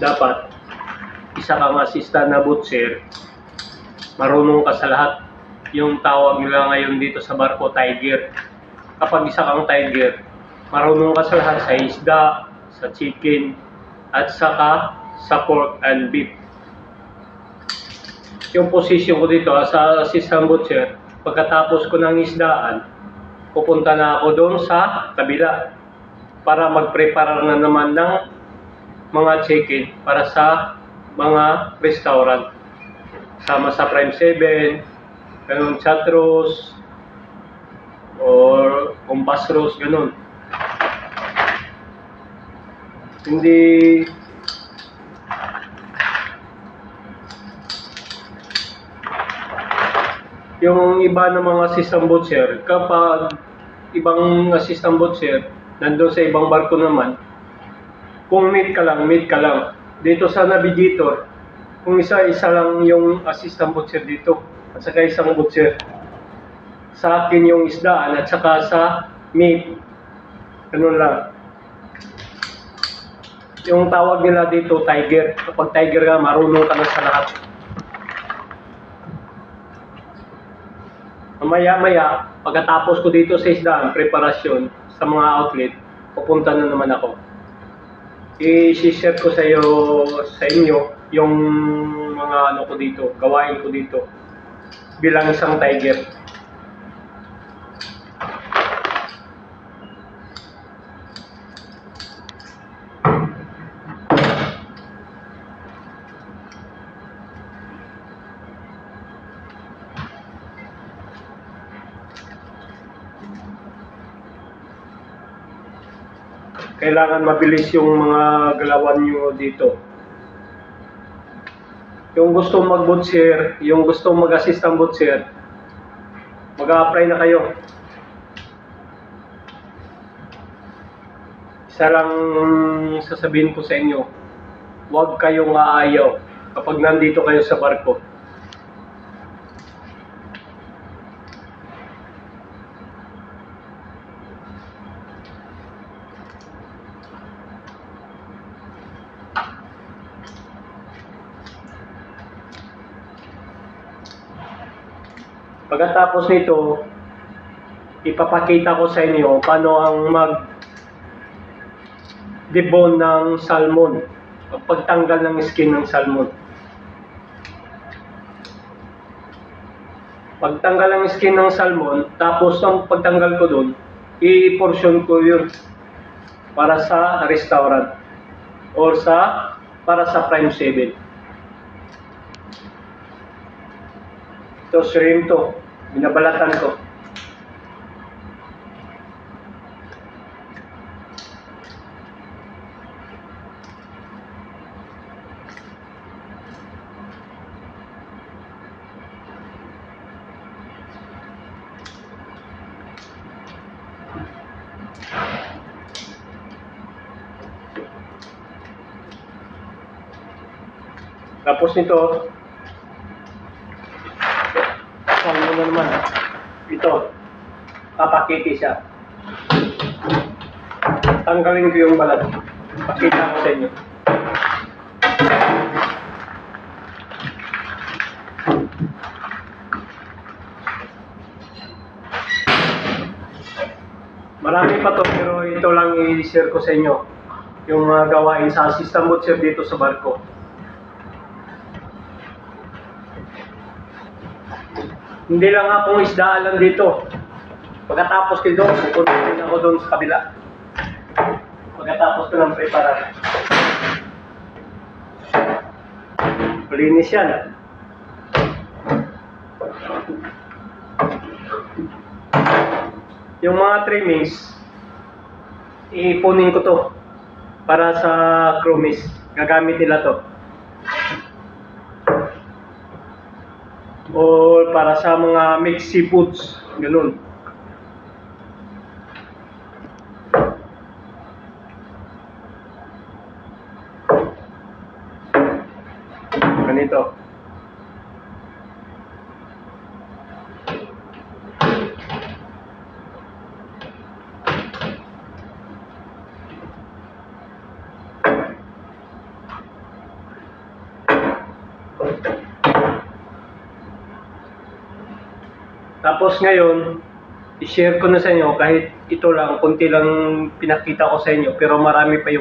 dapat isa kang assistant na butcher, marunong ka sa lahat. Yung tawag nila ngayon dito sa barko, tiger. Kapag isa kang tiger, marunong ka sa lahat, sa isda, sa chicken, at saka sa pork and beef. Yung position ko dito sa assistant butcher, pagkatapos ko ng isdaan, pupunta na ako doon sa kabila para mag-prepare na naman ng mga chicken para sa mga restaurant. Sama sa Prime 7, ganun, Chatros, or Compass Rose, ganun. Hindi yung iba ng mga assistant butcher, kapag ibang assistant butcher nandun sa ibang barko naman, kung meet ka lang, dito sa navigator, kung isa-isa lang yung assistant butcher dito at saka isang butcher, sa akin yung isdaan at saka sa meat, ganun lang. Yung tawag nila dito, tiger. Kapag tiger ka, marunong ka na sa lahat. Maya-maya, pagkatapos ko dito sa isdaan, preparasyon sa mga outlet, pupunta na naman ako. I-share ko sa inyo yung mga ano ko dito, gawain ko dito bilang isang tiger. Kailangan mabilis yung mga galawan nyo dito. Yung gusto mag-butcher, yung gusto mag-assistant butcher, mag-a-apply na kayo. Isa lang sasabihin ko sa inyo, huwag kayong aayaw kapag nandito kayo sa barko. Pagkatapos nito, ipapakita ko sa inyo paano ang mag-debone ng salmon, pagtanggal ng skin ng salmon. Pagtanggal ng skin ng salmon, tapos ang pagtanggal ko doon, i-portion ko yun para sa restaurant or para sa Prime 7. Ito, shrimp to. Binabalatan ko. Tapos nito, salmon na naman. Ito, papakiti siya. Tanggalin ko yung balat. Pakita ko sa inyo. Marami pa to, pero ito lang i-share ko sa inyo. Yung mga gawain sa assistant butcher dito sa barko. Hindi lang akong isdaan lang dito. Pagkatapos ko doon, pupunta ako doon sa kabila. Pagkatapos ko ng preparar. Malinis yan. Yung mga trimmings, ipunin ko to para sa crewmates. Gagamit nila to. O para sa mga mixed seafoods, ganun. Ganito. Tapos ngayon, i-share ko na sa inyo kahit ito lang, kunti lang pinakita ko sa inyo, pero marami pa yung